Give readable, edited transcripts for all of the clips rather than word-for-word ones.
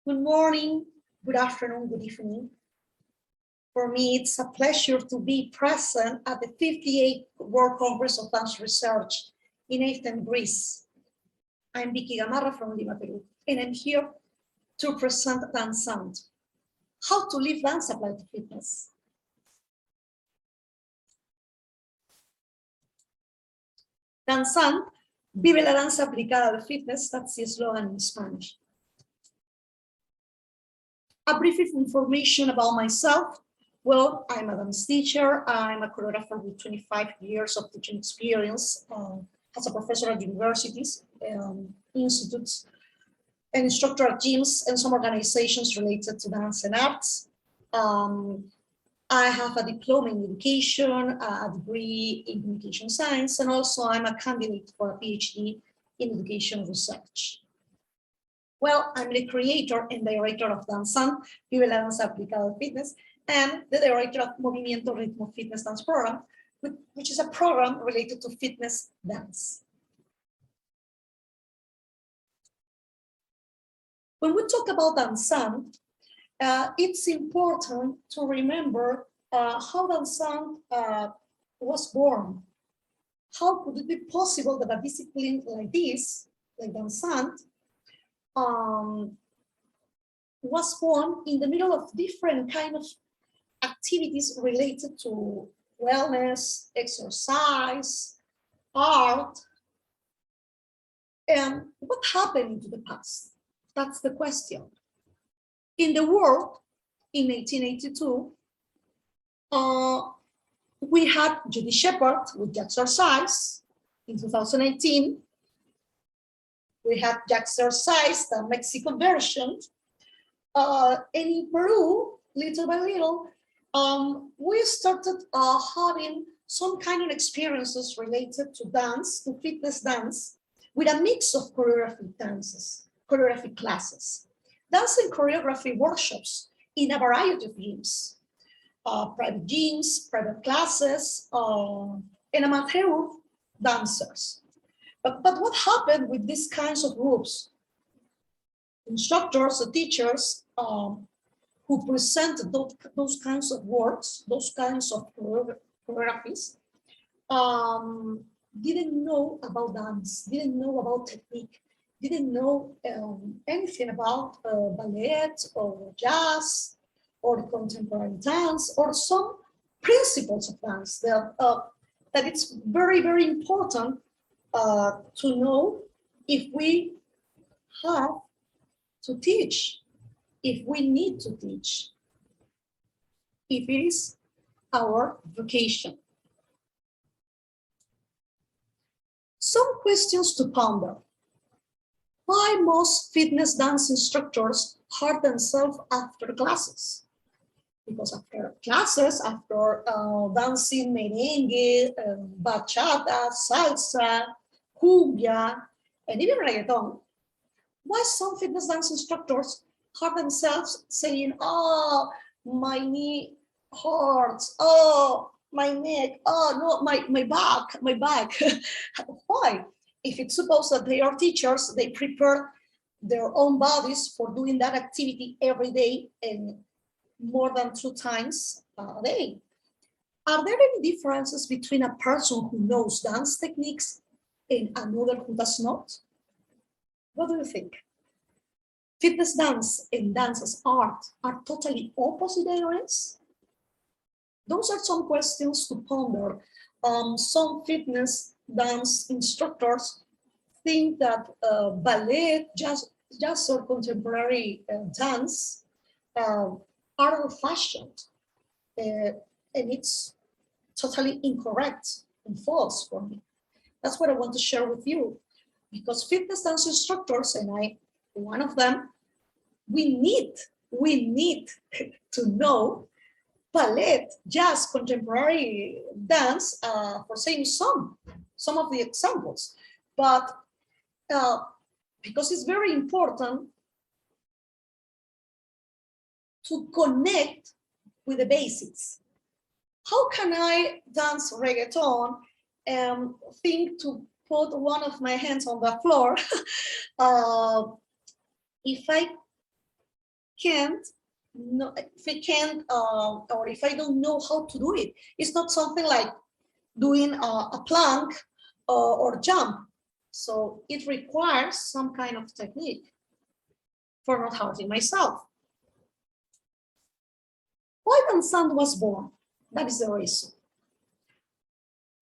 Good morning, good afternoon, good evening. For me, it's a pleasure to be present at the 58th World Congress of Dance Research in Athens, Greece. I'm Elizabeth Gamarra from Lima, Peru, and I'm here to present DANZANT, how to live dance applied to fitness. DANZANT, vive la danza aplicada al fitness, that's the slogan in Spanish. A brief information about myself. Well, I'm a dance teacher. I'm a choreographer with 25 years of teaching experience as a professor at universities, institutes, and instructor at gyms and some organizations related to dance and arts. I have a diploma in education, a degree in communication science, and also I'm a candidate for a PhD in education research. Well, I'm the creator and director of DANZANT, Vive la Danza Aplicada al Fitness, and the director of Movimiento Ritmo Fitness Dance Program, which is a program related to fitness dance. When we talk about DANZANT, it's important to remember how DANZANT was born. How could it be possible that a discipline like this, like DANZANT, was born in the middle of different kind of activities related to wellness, exercise, art, and what happened in the past? That's the question. In the world, in 1882, we had Judy Shepard with Jazzercise. In 2018, we had Jazzercise, the Mexican version. And in Peru, little by little, we started having some kind of experiences related to dance, to fitness dance, with a mix of choreography dances, choreography classes, dance and choreography workshops in a variety of gyms, private gyms, private classes, and amateur dancers. But what happened with these kinds of groups? Instructors or teachers who presented those kinds of works, those kinds of choreographies, didn't know about dance, didn't know about technique, didn't know anything about ballet or jazz or contemporary dance or some principles of dance that it's very, very important to know if we have to teach, if we need to teach, if it is our vocation. Some questions to ponder. Why most fitness dance instructors hurt themselves after classes? Because after classes, after dancing merengue, bachata, salsa, cumbia, and even reggaeton, why some fitness dance instructors hurt themselves saying, oh, my knee hurts, oh, my neck, oh, no, my back. Why? If it's supposed that they are teachers, they prepare their own bodies for doing that activity every day and more than 2 times a day. Are there any differences between a person who knows dance techniques and another who does not? What do you think? Fitness dance and dance as art are totally opposite areas? Those are some questions to ponder. Some fitness dance instructors think that ballet, jazz or contemporary dance are old-fashioned, and it's totally incorrect and false for me. That's what I want to share with you, because fitness dance instructors, and I, one of them, we need to know ballet, jazz, contemporary dance, for saying some of the examples, but because it's very important to connect with the basics. How can I dance reggaeton and think to put one of my hands on the floor if I can't, no, if I can't, or if I don't know how to do it, it's not something like doing a plank or jump. So it requires some kind of technique for not hurting myself. Why DANZANT was born? That is the reason.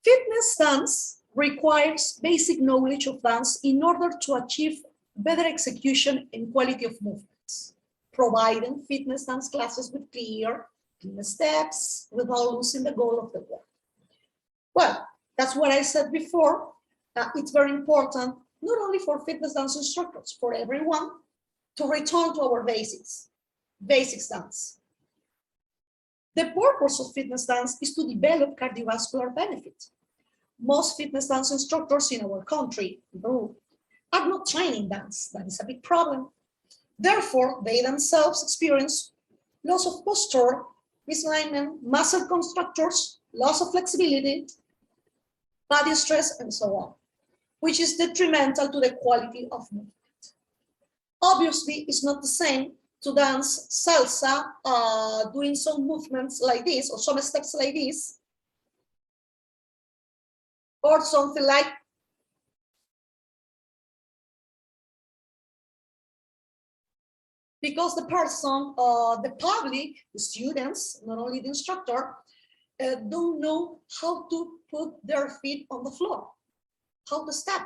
Fitness dance requires basic knowledge of dance in order to achieve better execution and quality of movements, providing fitness dance classes with clear steps without losing the goal of the work. Well, that's what I said before. It's very important, not only for fitness dance instructors, for everyone, to return to our basics dance. The purpose of fitness dance is to develop cardiovascular benefit. Most fitness dance instructors in our country, Peru, are not training dance. That is a big problem. Therefore, they themselves experience loss of posture, misalignment, muscle contractures, loss of flexibility, body stress, and so on, which is detrimental to the quality of movement. Obviously, it's not the same to dance salsa, doing some movements like this, or some steps like this, or something like because the person, the public, the students, not only the instructor, don't know how to put their feet on the floor, how to step.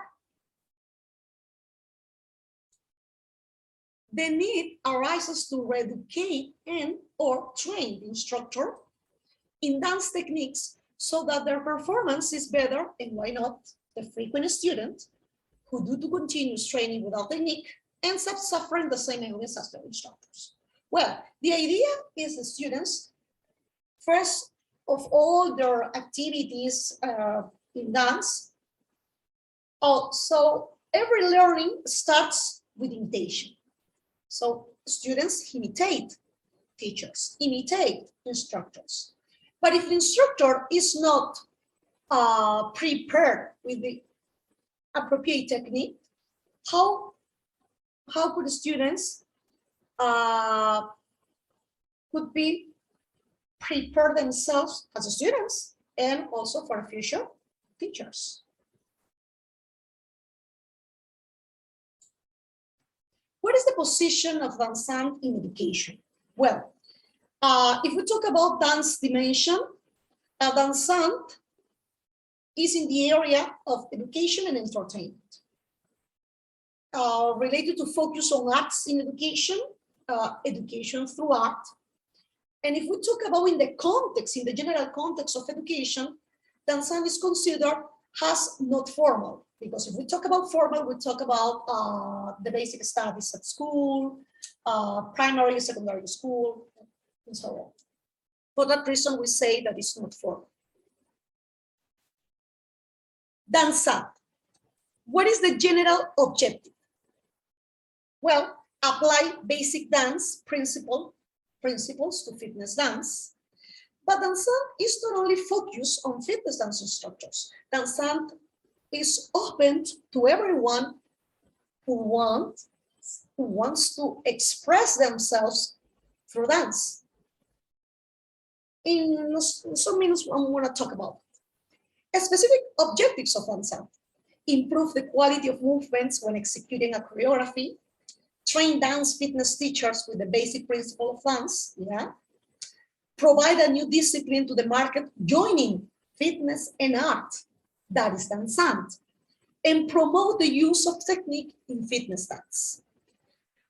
The need arises to educate and or train the instructor in dance techniques so that their performance is better, and why not the frequent student who due to continuous training without technique ends up suffering the same illness as their instructors. Well, the idea is the students, first of all their activities in dance, so every learning starts with imitation. So students imitate teachers, imitate instructors. But if the instructor is not prepared with the appropriate technique, how could the students could be prepare themselves as students and also for future teachers? What is the position of DANZANT in education? Well, if we talk about dance dimension, DANZANT is in the area of education and entertainment, related to focus on arts in education, education through art. And if we talk about in the context, in the general context of education, DANZANT is considered as not formal, because if we talk about formal, we talk about the basic studies at school, primary, secondary school, and so on. For that reason, we say that it's not formal. DANZANT. What is the general objective? Well, apply basic dance principles to fitness dance. But DANZANT is not only focused on fitness dance instructors. DANZANT is open to everyone who wants to express themselves through dance. In some minutes, I'm going to talk about specific objectives of DANZANT: improve the quality of movements when executing a choreography, train dance fitness teachers with the basic principle of dance, provide a new discipline to the market, joining fitness and art, that is DANZANT, and promote the use of technique in fitness dance.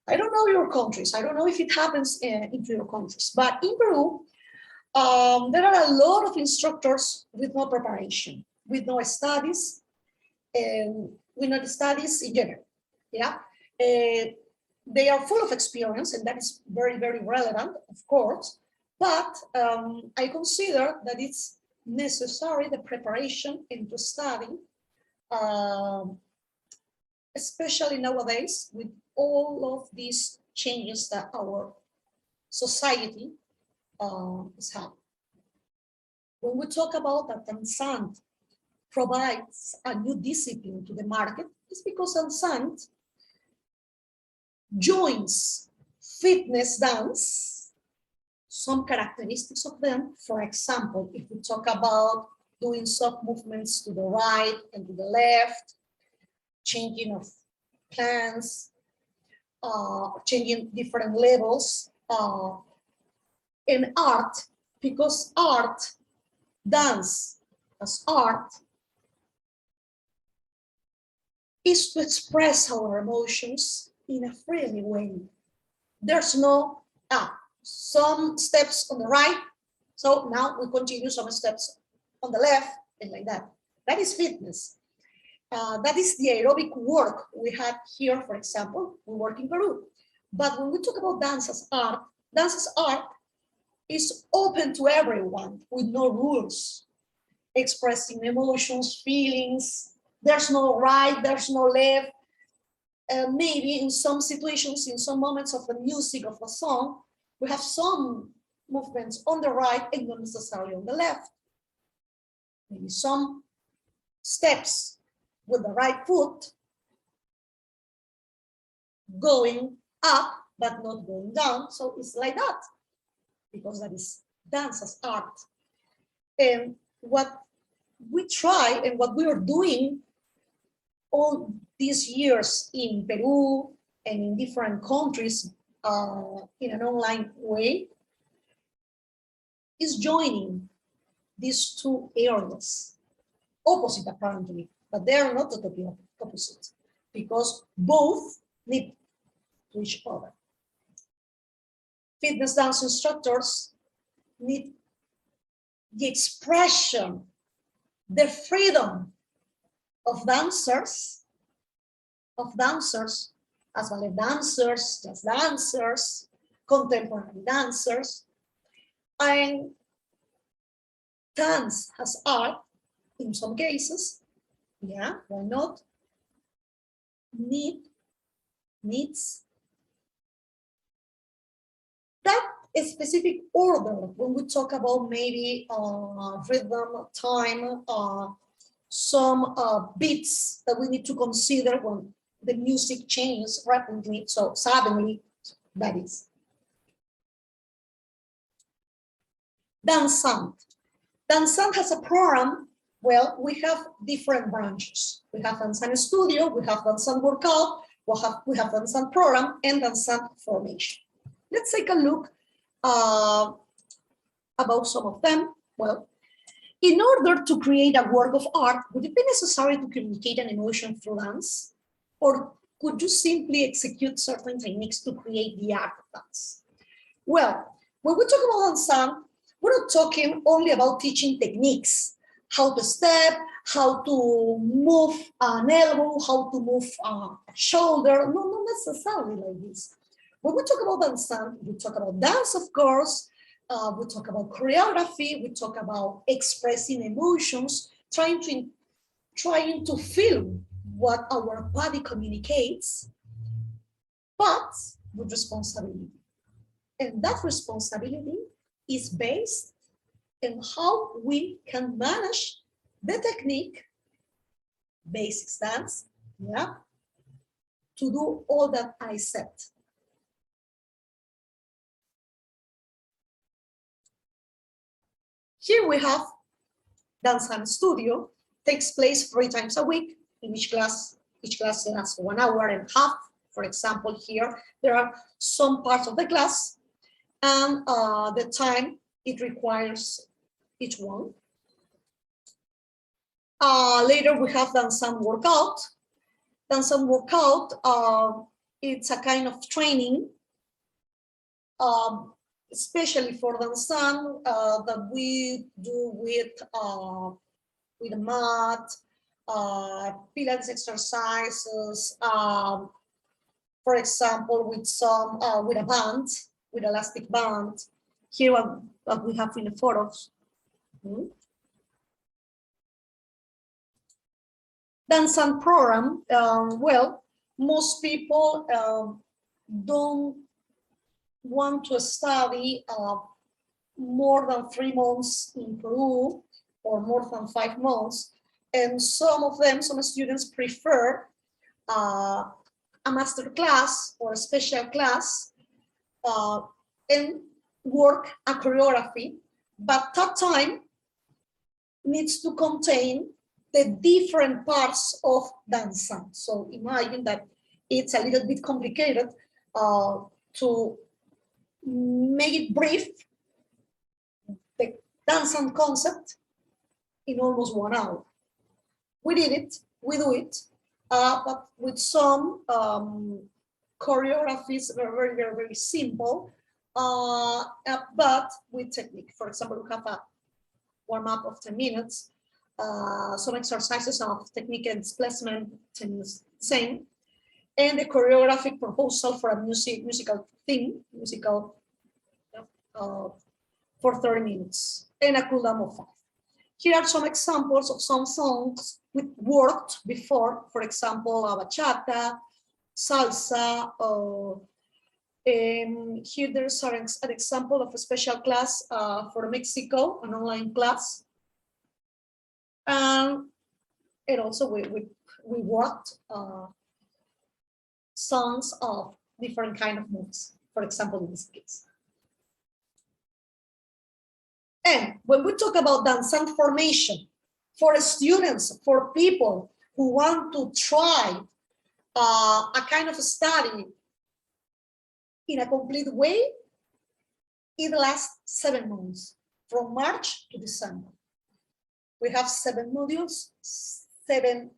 I don't know your countries, I don't know if it happens into your countries, but in Peru, there are a lot of instructors with no preparation, with no studies, with no studies in general. They are full of experience, and that is very, very relevant, of course, but I consider that it's necessary, the preparation and to study, especially nowadays with all of these changes that our society is having. When we talk about that DANZANT provides a new discipline to the market, it's because DANZANT joins fitness dance, some characteristics of them. For example, if we talk about doing soft movements to the right and to the left, changing of plans, changing different levels, in art, because art, dance as art, is to express our emotions in a friendly way. There's no, some steps on the right, so now we continue some steps on the left, and like that. That is fitness. That is the aerobic work we had here, for example, we work in Peru. But when we talk about dance as art is open to everyone with no rules, expressing emotions, feelings. There's no right, there's no left. Maybe in some situations, in some moments of the music of the song, we have some movements on the right and not necessarily on the left. Maybe some steps with the right foot going up but not going down. So it's like that, because that is dance as art. And what we try and what we are doing all these years in Peru and in different countries in an online way is joining these two areas, opposite apparently, but they are not totally opposite, because both need to each other. Fitness dance instructors need the expression, the freedom of dancers, as ballet dancers, jazz dancers, contemporary dancers, and dance as art in some cases. Yeah, why not? Needs that specific order when we talk about maybe rhythm, time, some beats that we need to consider when the music changes rapidly, so suddenly, that is. DANZANT. DANZANT has a program. Well, we have different branches. We have DANZANT Studio, we have DANZANT Workout, we have DANZANT Program, and DANZANT Formation. Let's take a look about some of them. Well, in order to create a work of art, would it be necessary to communicate an emotion through dance? Or could you simply execute certain techniques to create the act of dance? Well, when we talk about DANZANT, we're not talking only about teaching techniques, how to step, how to move an elbow, how to move a shoulder. No, not necessarily like this. When we talk about DANZANT, we talk about dance, of course. We talk about choreography. We talk about expressing emotions, trying to feel what our body communicates, but with responsibility. And that responsibility is based on how we can manage the technique, basic dance, yeah, to do all that I said. Here we have DANZANT Studio, takes place 3 times a week. In each class lasts 1 hour and a half. For example, here there are some parts of the class and the time it requires each one. Later we have DANZANT Workout. DANZANT Workout, it's a kind of training, especially for DANZANT, that we do with a mat, Pilates exercises, for example, with a band, with elastic band. Here what we have in the photos. DANZANT program, well, most people don't want to study more than 3 months in Peru or more than 5 months. And some students prefer a master class or a special class and work a choreography, but that time needs to contain the different parts of DANZANT. So imagine that it's a little bit complicated to make it brief, the DANZANT concept in almost 1 hour. We did it, we do it, but with some choreographies very, very, very simple, but with technique. For example, we have a warm-up of 10 minutes, some exercises of technique and displacement, same, and a choreographic proposal for a musical theme, for 30 minutes, and a cool down of 5. Here are some examples of some songs we worked before, for example, bachata, salsa. Here there's an example of a special class for Mexico, an online class. And also we worked songs of different kind of moves, for example, in this case. And when we talk about DANZANT formation for students, for people who want to try a kind of study in a complete way, it lasts 7 months, from March to December. We have 7 modules, 7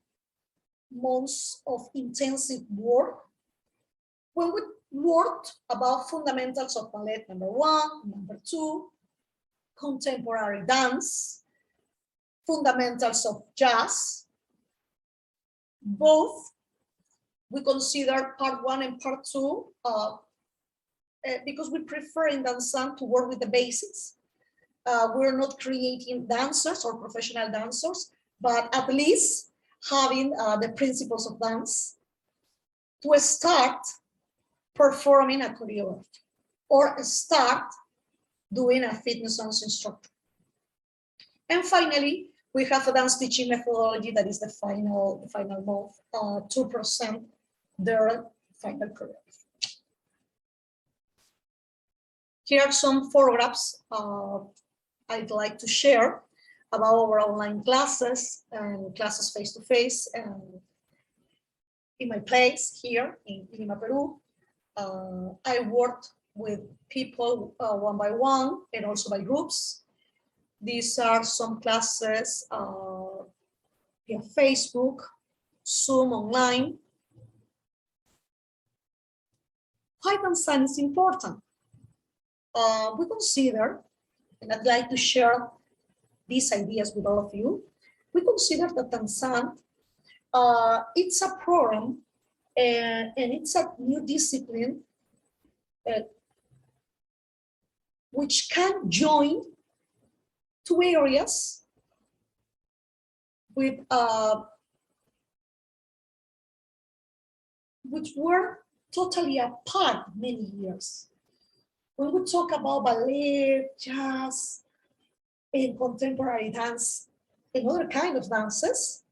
months of intensive work. When we worked about fundamentals of ballet, number 1, number 2, contemporary dance, fundamentals of jazz, both we consider part 1 and part 2 because we prefer in DANZANT to work with the basics. We're not creating dancers or professional dancers, but at least having the principles of dance to start performing a choreography or start doing a fitness dance instructor. And finally, we have a dance teaching methodology that is the final move to present their final choreography. Here are some photographs I'd like to share about our online classes and classes face-to-face and in my place here in Lima, Peru. I worked with people one by one and also by groups. These are some classes via Facebook, Zoom online. Why DANZANT is important? We consider, and I'd like to share these ideas with all of you, we consider that DANZANT, it's a program and it's a new discipline which can join 2 areas with which were totally apart many years. When we talk about ballet, jazz, and contemporary dance, and other kind of dances,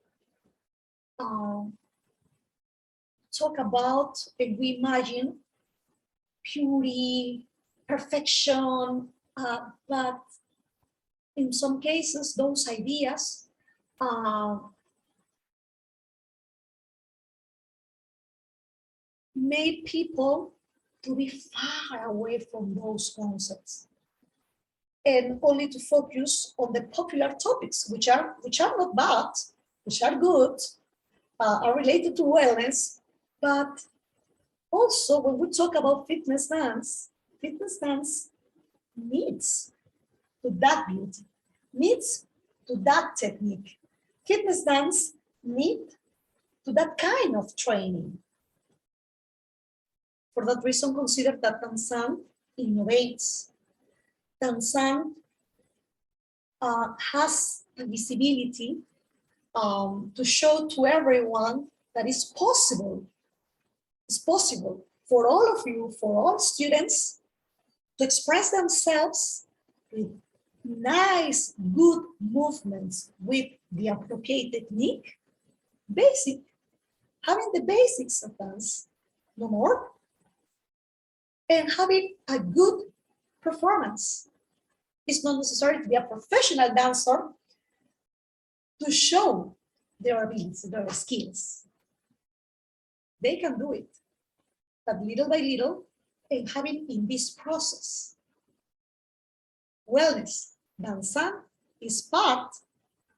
talk about and we imagine purity, perfection, but in some cases, those ideas made people to be far away from those concepts and only to focus on the popular topics, which are not bad, which are good, are related to wellness, but also when we talk about fitness dance needs to that beauty, needs to that technique. Fitness dance needs to that kind of training. For that reason, consider that DANZANT innovates. DANZANT has the visibility to show to everyone that it's possible. It's possible for all of you, for all students, to express themselves with nice, good movements with the appropriate technique, having the basics of dance, no more. and having a good performance. It's not necessary to be a professional dancer to show their abilities, their skills. They can do it, but little by little, and having in this process. Wellness, DANZANT is part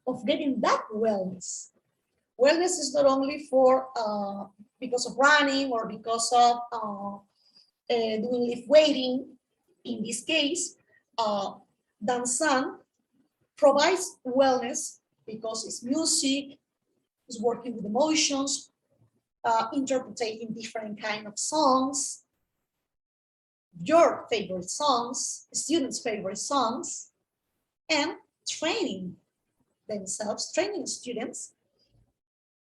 of getting that wellness. Wellness is not only for because of running or because of doing lift weighting. In this case, DANZANT provides wellness because it's music, it's working with emotions, interpreting different kind of songs, your favorite songs, students' favorite songs, and training themselves, training students,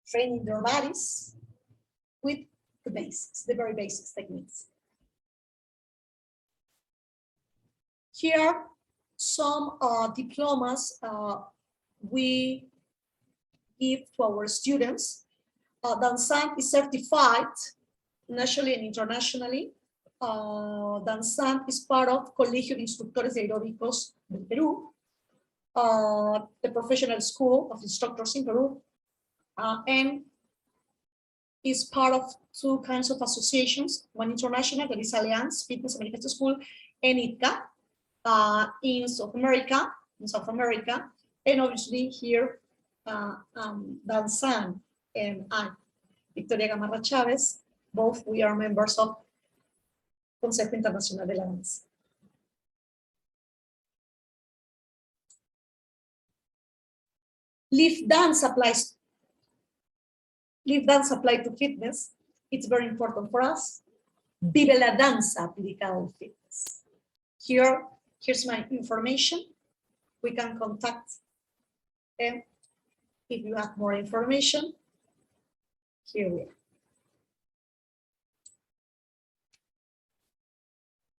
training their bodies with the basics, the very basic techniques. Here, some diplomas we give to our students. DANZANT is certified nationally and internationally. DANZANT is part of Colegio de Instructores de Aeróbicos de Peru, the professional school of instructors in Peru, and is part of two kinds of associations, one international, that is Alliance Fitness Manifesto School, and ITCA in South America, and obviously here, DANZANT and I, Victoria Gamarra Chávez, both we are members of Consejo Internacional de la Danza. Lift dance applies to fitness. It's very important for us. Vive la danza aplicada al fitness. Here's my information. We can contact them if you have more information. Here we are.